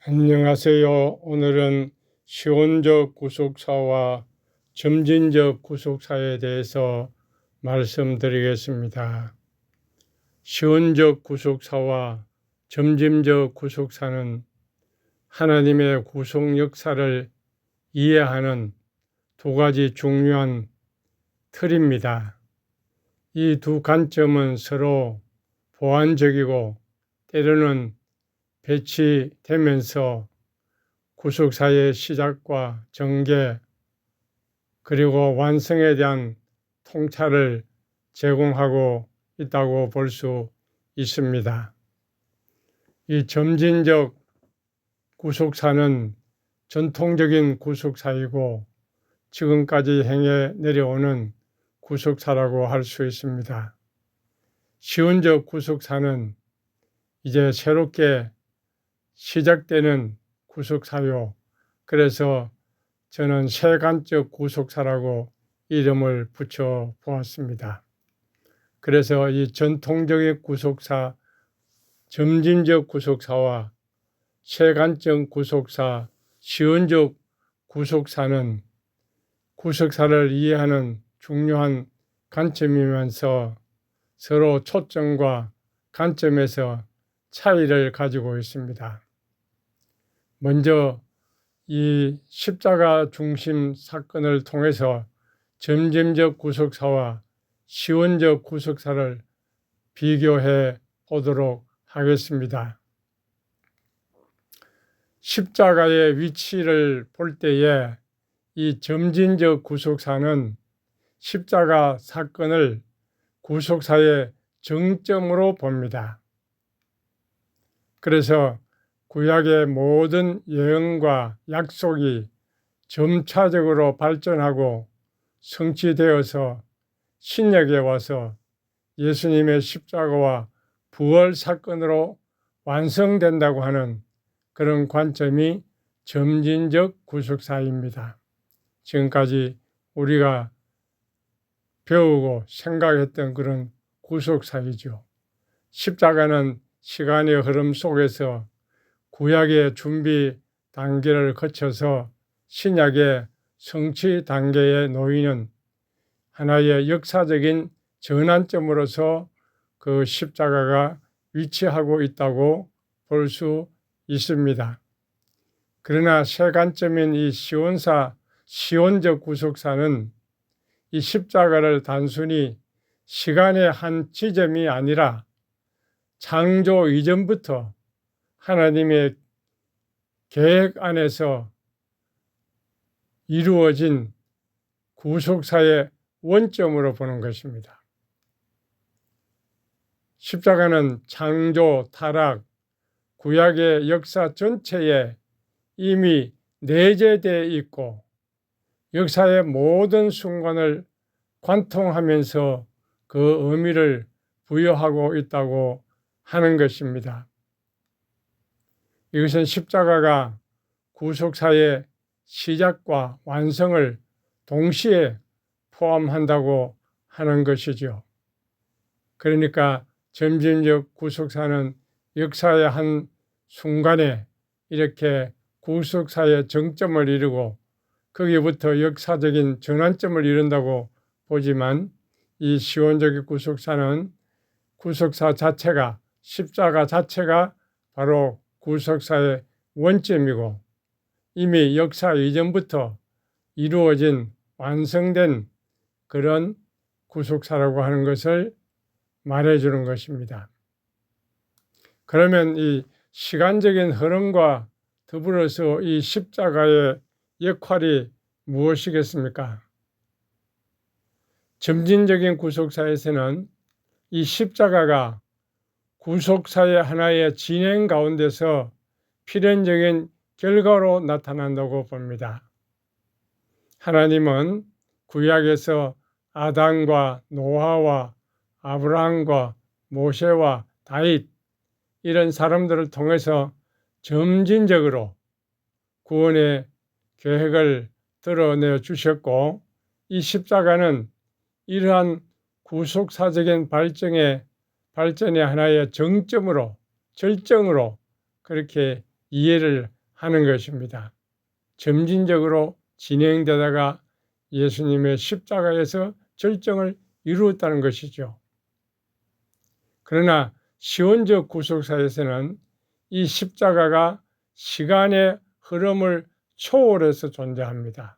안녕하세요. 오늘은 시온적 구속사와 점진적 구속사에 대해서 말씀드리겠습니다. 시온적 구속사와 점진적 구속사는 하나님의 구속 역사를 이해하는 두 가지 중요한 틀입니다. 이 두 관점은 서로 보완적이고 때로는 배치되면서 구속사의 시작과 전개 그리고 완성에 대한 통찰을 제공하고 있다고 볼 수 있습니다. 이 점진적 구속사는 전통적인 구속사이고 지금까지 행해 내려오는 구속사라고 할 수 있습니다. 시온적 구속사는 이제 새롭게 시작되는 구속사요. 그래서 저는 세간적 구속사라고 이름을 붙여 보았습니다. 그래서 이 전통적인 구속사, 점진적 구속사와 세간적 구속사, 시온적 구속사는 구속사를 이해하는 중요한 관점이면서 서로 초점과 관점에서 차이를 가지고 있습니다. 먼저 이 십자가 중심 사건을 통해서 점진적 구속사와 시온적 구속사를 비교해 보도록 하겠습니다. 십자가의 위치를 볼 때에 이 점진적 구속사는 십자가 사건을 구속사의 정점으로 봅니다. 그래서 구약의 모든 예언과 약속이 점차적으로 발전하고 성취되어서 신약에 와서 예수님의 십자가와 부활 사건으로 완성된다고 하는 그런 관점이 점진적 구속사입니다. 지금까지 우리가 배우고 생각했던 그런 구속사이죠. 십자가는 시간의 흐름 속에서 구약의 준비 단계를 거쳐서 신약의 성취 단계에 놓이는 하나의 역사적인 전환점으로서 그 십자가가 위치하고 있다고 볼 수 있습니다. 그러나 세간점인 이 시온적 구속사는 이 십자가를 단순히 시간의 한 지점이 아니라 창조 이전부터 하나님의 계획 안에서 이루어진 구속사의 원점으로 보는 것입니다. 십자가는 창조, 타락, 구약의 역사 전체에 이미 내재되어 있고 역사의 모든 순간을 관통하면서 그 의미를 부여하고 있다고 하는 것입니다. 이것은 십자가가 구속사의 시작과 완성을 동시에 포함한다고 하는 것이죠. 그러니까 점진적 구속사는 역사의 한 순간에 이렇게 구속사의 정점을 이루고 거기부터 역사적인 전환점을 이룬다고 보지만 이 시온적 구속사는 구속사 자체가 십자가 자체가 바로 구속사의 원점이고 이미 역사 이전부터 이루어진 완성된 그런 구속사라고 하는 것을 말해주는 것입니다. 그러면 이 시간적인 흐름과 더불어서 이 십자가의 역할이 무엇이겠습니까? 점진적인 구속사에서는 이 십자가가 구속사의 하나의 진행 가운데서 필연적인 결과로 나타난다고 봅니다. 하나님은 구약에서 아담과 노아와 아브라함과 모세와 다윗 이런 사람들을 통해서 점진적으로 구원의 계획을 드러내 주셨고 이 십자가는 이러한 구속사적인 발전의 하나의 정점으로 절정으로 그렇게 이해를 하는 것입니다. 점진적으로 진행되다가 예수님의 십자가에서 절정을 이루었다는 것이죠. 그러나 시온적 구속사에서는 이 십자가가 시간의 흐름을 초월해서 존재합니다.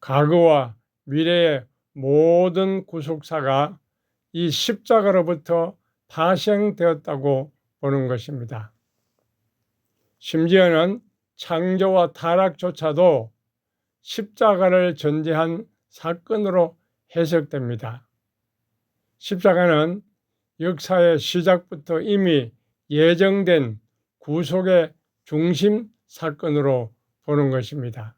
과거와 미래의 모든 구속사가 이 십자가로부터 파생되었다고 보는 것입니다. 심지어는 창조와 타락조차도 십자가를 전제한 사건으로 해석됩니다. 십자가는 역사의 시작부터 이미 예정된 구속의 중심 사건으로 보는 것입니다.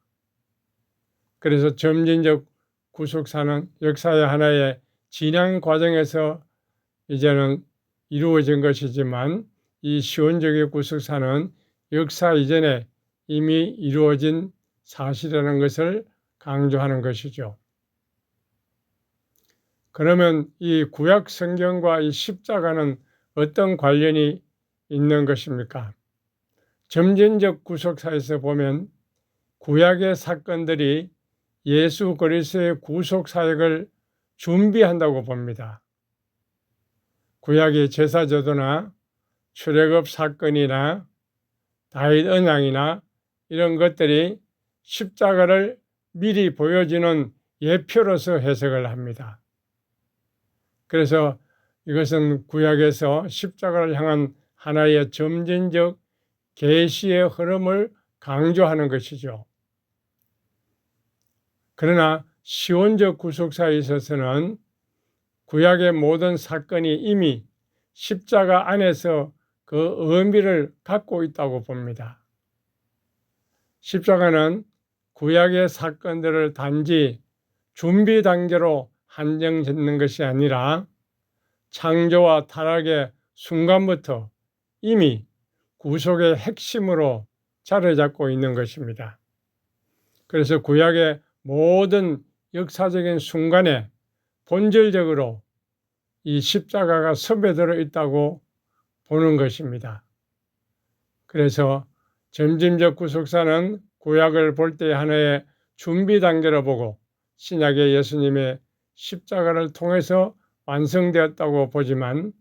그래서 점진적 구속사는 역사의 하나의 진행 과정에서 이제는 이루어진 것이지만 이 시온적의 구속사는 역사 이전에 이미 이루어진 사실이라는 것을 강조하는 것이죠. 그러면 이 구약 성경과 이 십자가는 어떤 관련이 있는 것입니까? 점진적 구속사에서 보면 구약의 사건들이 예수 그리스도의 구속 사역을 준비한다고 봅니다. 구약의 제사제도나 출애굽 사건이나 다윗 언약이나 이런 것들이 십자가를 미리 보여주는 예표로서 해석을 합니다. 그래서 이것은 구약에서 십자가를 향한 하나의 점진적 계시의 흐름을 강조하는 것이죠. 그러나 시온적 구속사에 있어서는 구약의 모든 사건이 이미 십자가 안에서 그 의미를 갖고 있다고 봅니다. 십자가는 구약의 사건들을 단지 준비 단계로 한정짓는 것이 아니라 창조와 타락의 순간부터 이미 구속의 핵심으로 자리 잡고 있는 것입니다. 그래서 구약의 모든 역사적인 순간에 본질적으로 이 십자가가 섭외되어 있다고 보는 것입니다. 그래서 점진적 구속사는 구약을 볼 때 하나의 준비 단계로 보고 신약의 예수님의 십자가를 통해서 완성되었다고 보지만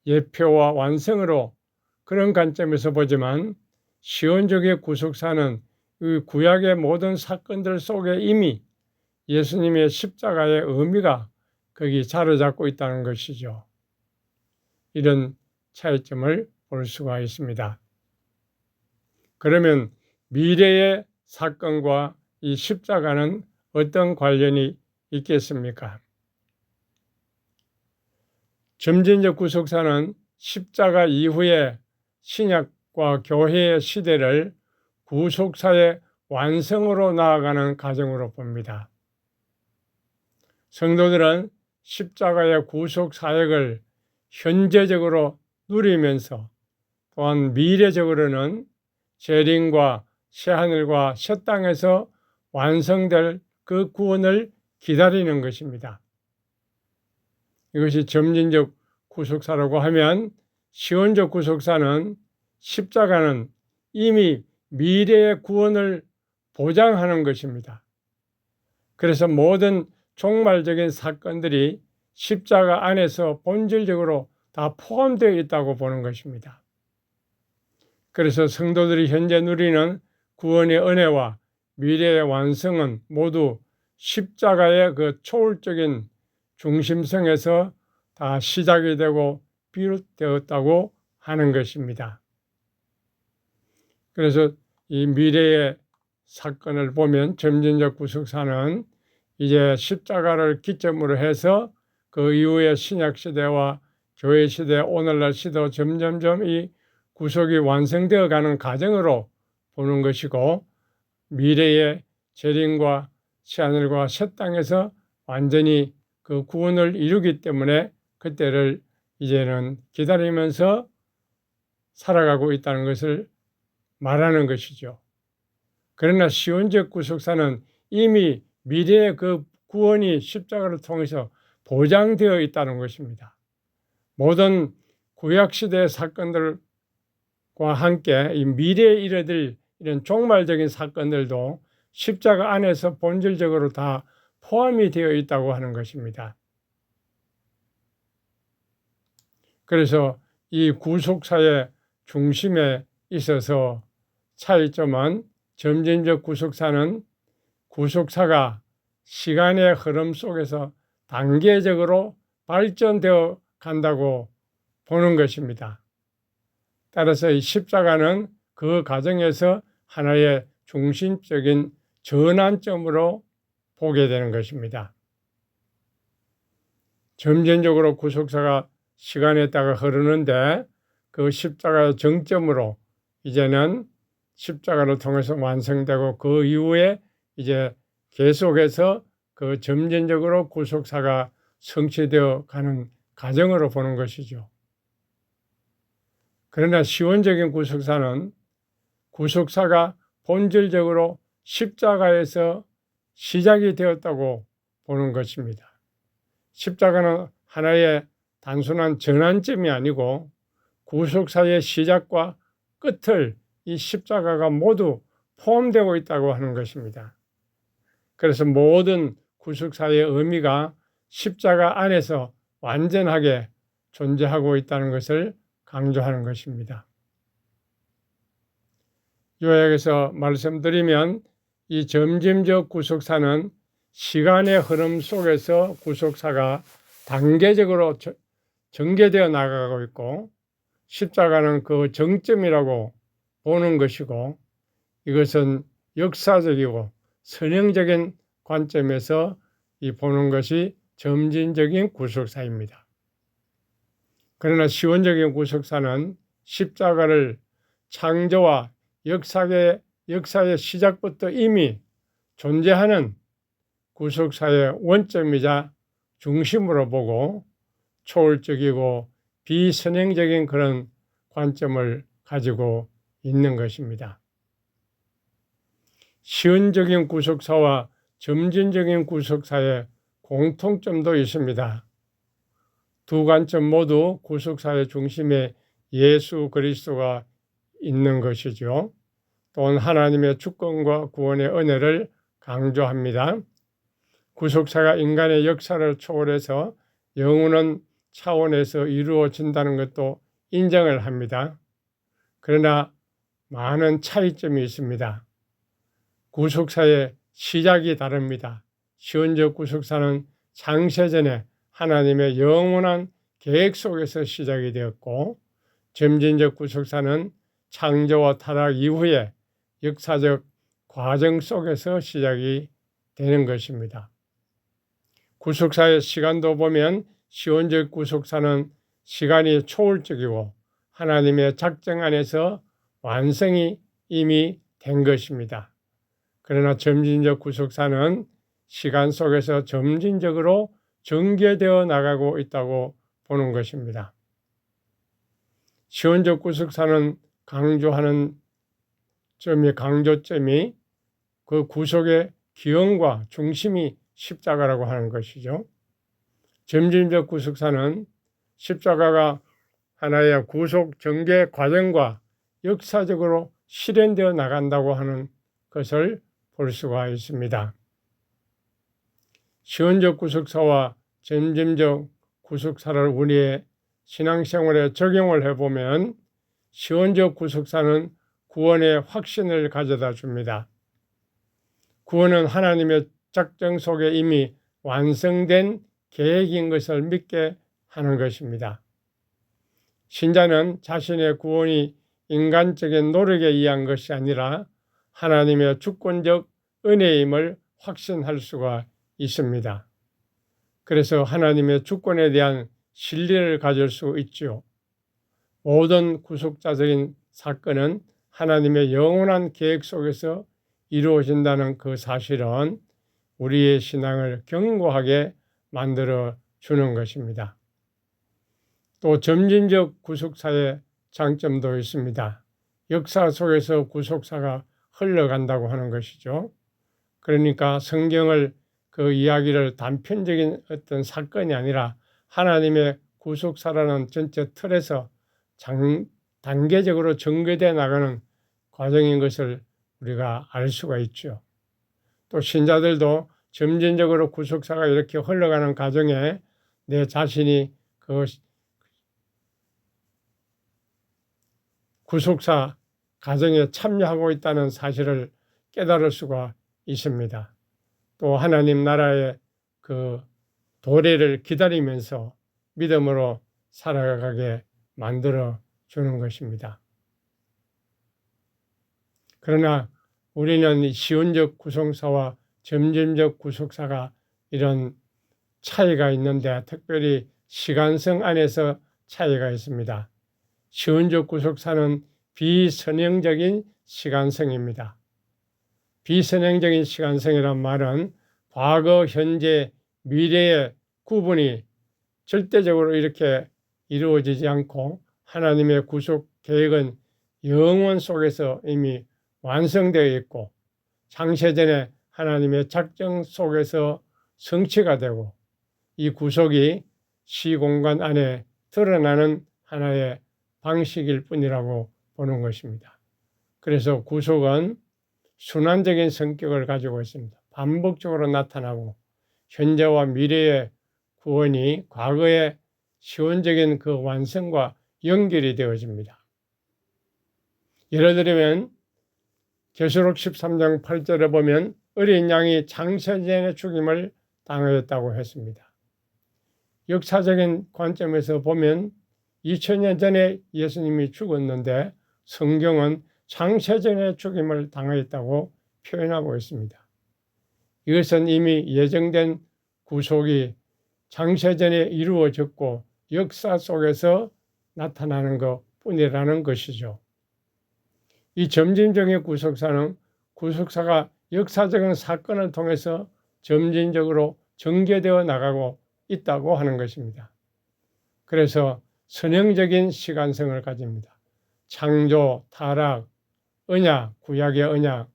예표와 완성으로 그런 관점에서 보지만 시온적의 구속사는 이 구약의 모든 사건들 속에 이미 예수님의 십자가의 의미가 거기 자리 잡고 있다는 것이죠. 이런 차이점을 볼 수가 있습니다. 그러면 미래의 사건과 이 십자가는 어떤 관련이 있겠습니까? 점진적 구속사는 십자가 이후에 신약과 교회의 시대를 구속사의 완성으로 나아가는 과정으로 봅니다. 성도들은 십자가의 구속 사역을 현재적으로 누리면서 또한 미래적으로는 재림과 새하늘과 새 땅에서 완성될 그 구원을 기다리는 것입니다. 이것이 점진적 구속사라고 하면 시온적 구속사는 십자가는 이미 미래의 구원을 보장하는 것입니다. 그래서 모든 종말적인 사건들이 십자가 안에서 본질적으로 다 포함되어 있다고 보는 것입니다. 그래서 성도들이 현재 누리는 구원의 은혜와 미래의 완성은 모두 십자가의 그 초월적인 중심성에서 다 시작이 되고 비롯되었다고 하는 것입니다. 그래서 이 미래의 사건을 보면 점진적 구속사는 이제 십자가를 기점으로 해서 그 이후의 신약시대와 교회시대, 오늘날 시대 점점점 이 구속이 완성되어 가는 과정으로 보는 것이고 미래의 재림과 새하늘과 새 땅에서 완전히 그 구원을 이루기 때문에 그때를 이제는 기다리면서 살아가고 있다는 것을 말하는 것이죠. 그러나 시온적 구속사는 이미 미래의 그 구원이 십자가를 통해서 보장되어 있다는 것입니다. 모든 구약시대의 사건들과 함께 이 미래에 이르될 이런 종말적인 사건들도 십자가 안에서 본질적으로 다 포함이 되어 있다고 하는 것입니다. 그래서 이 구속사의 중심에 있어서 차이점은 점진적 구속사는 구속사가 시간의 흐름 속에서 단계적으로 발전되어 간다고 보는 것입니다. 따라서 이 십자가는 그 과정에서 하나의 중심적인 전환점으로 보게 되는 것입니다. 점진적으로 구속사가 시간에 따라 흐르는데 그 십자가의 정점으로 이제는 십자가를 통해서 완성되고 그 이후에 이제 계속해서 그 점진적으로 구속사가 성취되어 가는 과정으로 보는 것이죠. 그러나 시원적인 구속사는 구속사가 본질적으로 십자가에서 시작이 되었다고 보는 것입니다. 십자가는 하나의 단순한 전환점이 아니고 구속사의 시작과 끝을 이 십자가가 모두 포함되고 있다고 하는 것입니다. 그래서 모든 구속사의 의미가 십자가 안에서 완전하게 존재하고 있다는 것을 강조하는 것입니다. 요약해서 말씀드리면 이 점진적 구속사는 시간의 흐름 속에서 구속사가 단계적으로 전개되어 나가고 있고 십자가는 그 정점이라고 보는 것이고 이것은 역사적이고 선형적인 관점에서 보는 것이 점진적인 구속사입니다. 그러나 시원적인 구속사는 십자가를 창조와 역사의 시작부터 이미 존재하는 구속사의 원점이자 중심으로 보고 초월적이고 비선형적인 그런 관점을 가지고 있는 것입니다. 시원적인 구속사와 점진적인 구속사의 공통점도 있습니다. 두 관점 모두 구속사의 중심에 예수 그리스도가 있는 것이죠. 또한 하나님의 주권과 구원의 은혜를 강조합니다. 구속사가 인간의 역사를 초월해서 영원한 차원에서 이루어진다는 것도 인정을 합니다. 그러나 많은 차이점이 있습니다. 구속사의 시작이 다릅니다. 시원적 구속사는 창세전에 하나님의 영원한 계획 속에서 시작이 되었고 점진적 구속사는 창조와 타락 이후에 역사적 과정 속에서 시작이 되는 것입니다. 구속사의 시간도 보면 시원적 구속사는 시간이 초월적이고 하나님의 작정 안에서 완성이 이미 된 것입니다. 그러나 점진적 구속사는 시간 속에서 점진적으로 전개되어 나가고 있다고 보는 것입니다. 시원적 구속사는 강조하는 강조점이 그 구속의 기원과 중심이 십자가라고 하는 것이죠. 점진적 구속사는 십자가가 하나의 구속 전개 과정과 역사적으로 실현되어 나간다고 하는 것을 볼 수가 있습니다. 시원적 구속사와 점진적 구속사를 우리의 신앙생활에 적용을 해보면 시원적 구속사는 구원의 확신을 가져다 줍니다. 구원은 하나님의 작정 속에 이미 완성된 계획인 것을 믿게 하는 것입니다. 신자는 자신의 구원이 인간적인 노력에 의한 것이 아니라 하나님의 주권적 은혜임을 확신할 수가 있습니다. 그래서 하나님의 주권에 대한 신뢰를 가질 수 있죠. 모든 구속자적인 사건은 하나님의 영원한 계획 속에서 이루어진다는 그 사실은 우리의 신앙을 견고하게 만들어 주는 것입니다. 또 점진적 구속사의 장점도 있습니다. 역사 속에서 구속사가 흘러간다고 하는 것이죠. 그러니까 성경을 그 이야기를 단편적인 어떤 사건이 아니라 하나님의 구속사라는 전체 틀에서 단계적으로 전개되어 나가는 과정인 것을 우리가 알 수가 있죠. 또 신자들도 점진적으로 구속사가 이렇게 흘러가는 과정에 내 자신이 그 구속사 과정에 참여하고 있다는 사실을 깨달을 수가 있습니다. 또 하나님 나라의 그 도래를 기다리면서 믿음으로 살아가게 만들어 주는 것입니다. 그러나 우리는 시온적 구속사와 점진적 구속사가 이런 차이가 있는데 특별히 시간성 안에서 차이가 있습니다. 시온적 구속사는 비선형적인 시간성입니다. 비선형적인 시간성이란 말은 과거, 현재, 미래의 구분이 절대적으로 이렇게 이루어지지 않고 하나님의 구속 계획은 영원 속에서 이미 완성되어 있고 창세전에 하나님의 작정 속에서 성취가 되고 이 구속이 시공간 안에 드러나는 하나의 방식일 뿐이라고 보는 것입니다. 그래서 구속은 순환적인 성격을 가지고 있습니다. 반복적으로 나타나고 현재와 미래의 구원이 과거의 시온적인 그 완성과 연결이 되어집니다. 예를 들면 계시록 13장 8절에 보면 어린 양이 창세전에 죽임을 당하였다고 했습니다. 역사적인 관점에서 보면 2000년 전에 예수님이 죽었는데 성경은 창세전에 죽임을 당하였다고 표현하고 있습니다. 이것은 이미 예정된 구속이 창세전에 이루어졌고 역사 속에서 나타나는 것뿐이라는 것이죠. 이 점진적인 구속사는 구속사가 역사적인 사건을 통해서 점진적으로 전개되어 나가고 있다고 하는 것입니다. 그래서 선형적인 시간성을 가집니다. 창조, 타락, 언약, 구약의 언약,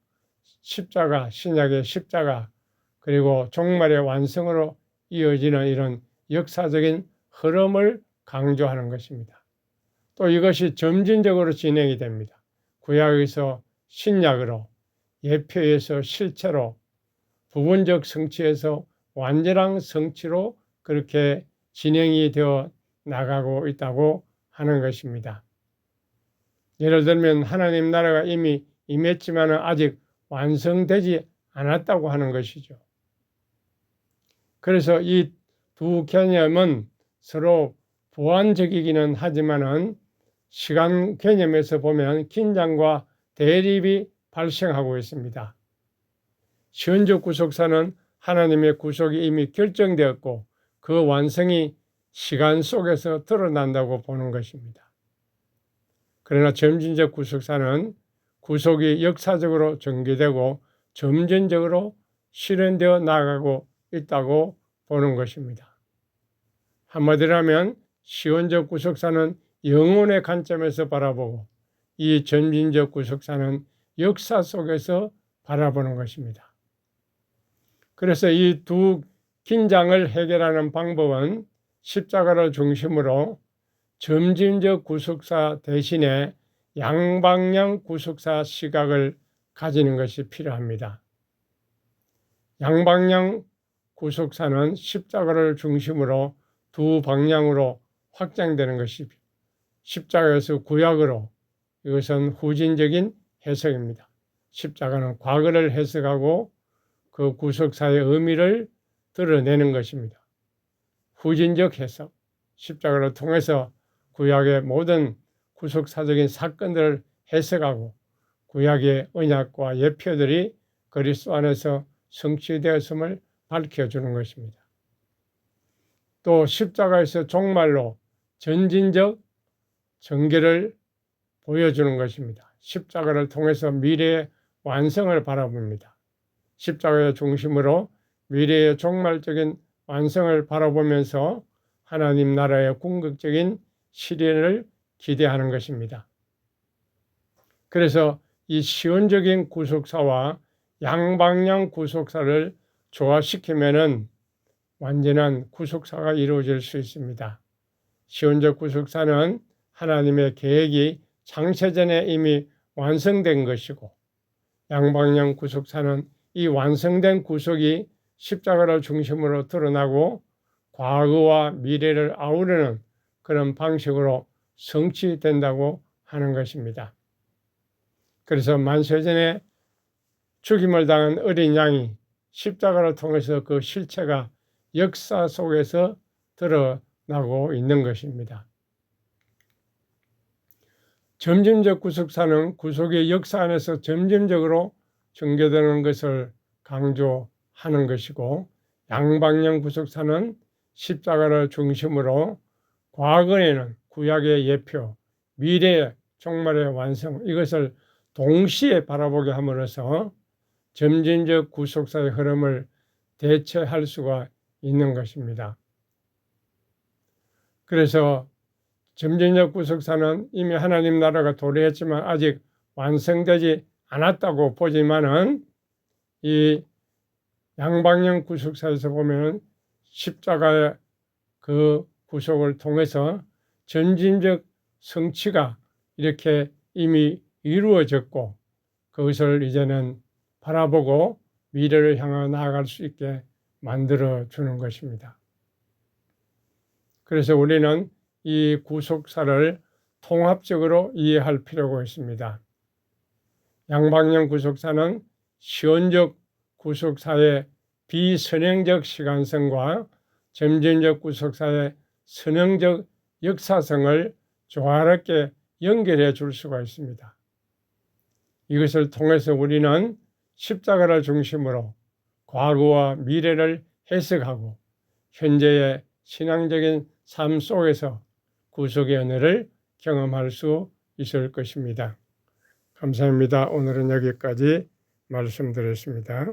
십자가, 신약의 십자가, 그리고 종말의 완성으로 이어지는 이런 역사적인 흐름을 강조하는 것입니다. 또 이것이 점진적으로 진행이 됩니다. 구약에서 신약으로, 예표에서 실체로, 부분적 성취에서 완전한 성취로 그렇게 진행이 되어 나가고 있다고 하는 것입니다. 예를 들면 하나님 나라가 이미 임했지만 아직 완성되지 않았다고 하는 것이죠. 그래서 이 두 개념은 서로 보완적이기는 하지만은 시간 개념에서 보면 긴장과 대립이 발생하고 있습니다. 시온적 구속사는 하나님의 구속이 이미 결정되었고 그 완성이 시간 속에서 드러난다고 보는 것입니다. 그러나 점진적 구속사는 구속이 역사적으로 전개되고 점진적으로 실현되어 나가고 있다고 보는 것입니다. 한마디로 하면 시온적 구속사는 영혼의 관점에서 바라보고 이 점진적 구속사는 역사 속에서 바라보는 것입니다. 그래서 이 두 긴장을 해결하는 방법은 십자가를 중심으로 점진적 구속사 대신에 양방향 구속사 시각을 가지는 것이 필요합니다. 양방향 구속사는 십자가를 중심으로 두 방향으로 확장되는 것이고 십자가에서 구약으로 이것은 후진적인 해석입니다. 십자가는 과거를 해석하고 그 구속사의 의미를 드러내는 것입니다. 후진적 해석, 십자가를 통해서 구약의 모든 구속사적인 사건들을 해석하고 구약의 언약과 예표들이 그리스도 안에서 성취되었음을 밝혀주는 것입니다. 또 십자가에서 종말로 전진적 전개를 보여주는 것입니다. 십자가를 통해서 미래의 완성을 바라봅니다. 십자가의 중심으로 미래의 종말적인 완성을 바라보면서 하나님 나라의 궁극적인 실현을 기대하는 것입니다. 그래서 이 시온적인 구속사와 양방향 구속사를 조화시키면은 완전한 구속사가 이루어질 수 있습니다. 시온적 구속사는 하나님의 계획이 창세전에 이미 완성된 것이고, 양방향 구속사는 이 완성된 구속이 십자가를 중심으로 드러나고 과거와 미래를 아우르는 그런 방식으로 성취된다고 하는 것입니다. 그래서 만세전에 죽임을 당한 어린 양이 십자가를 통해서 그 실체가 역사 속에서 드러나고 있는 것입니다. 점진적 구속사는 구속의 역사 안에서 점진적으로 전개되는 것을 강조하는 것이고, 양방향 구속사는 십자가를 중심으로 과거에는 구약의 예표, 미래의 종말의 완성, 이것을 동시에 바라보게 함으로써 점진적 구속사의 흐름을 대체할 수가 있는 것입니다. 그래서 점진적 구속사는 이미 하나님 나라가 도래했지만 아직 완성되지 않았다고 보지만은, 이 양방향 구속사에서 보면은 십자가의 그 구속을 통해서 점진적 성취가 이렇게 이미 이루어졌고, 그것을 이제는 바라보고 미래를 향해 나아갈 수 있게 만들어 주는 것입니다. 그래서 우리는 이 구속사를 통합적으로 이해할 필요가 있습니다. 양방향 구속사는 시온적 구속사의 비선형적 시간성과 점진적 구속사의 선형적 역사성을 조화롭게 연결해 줄 수가 있습니다. 이것을 통해서 우리는 십자가를 중심으로 과거와 미래를 해석하고 현재의 신앙적인 삶 속에서 구속의 은혜를 경험할 수 있을 것입니다. 감사합니다. 오늘은 여기까지 말씀드렸습니다.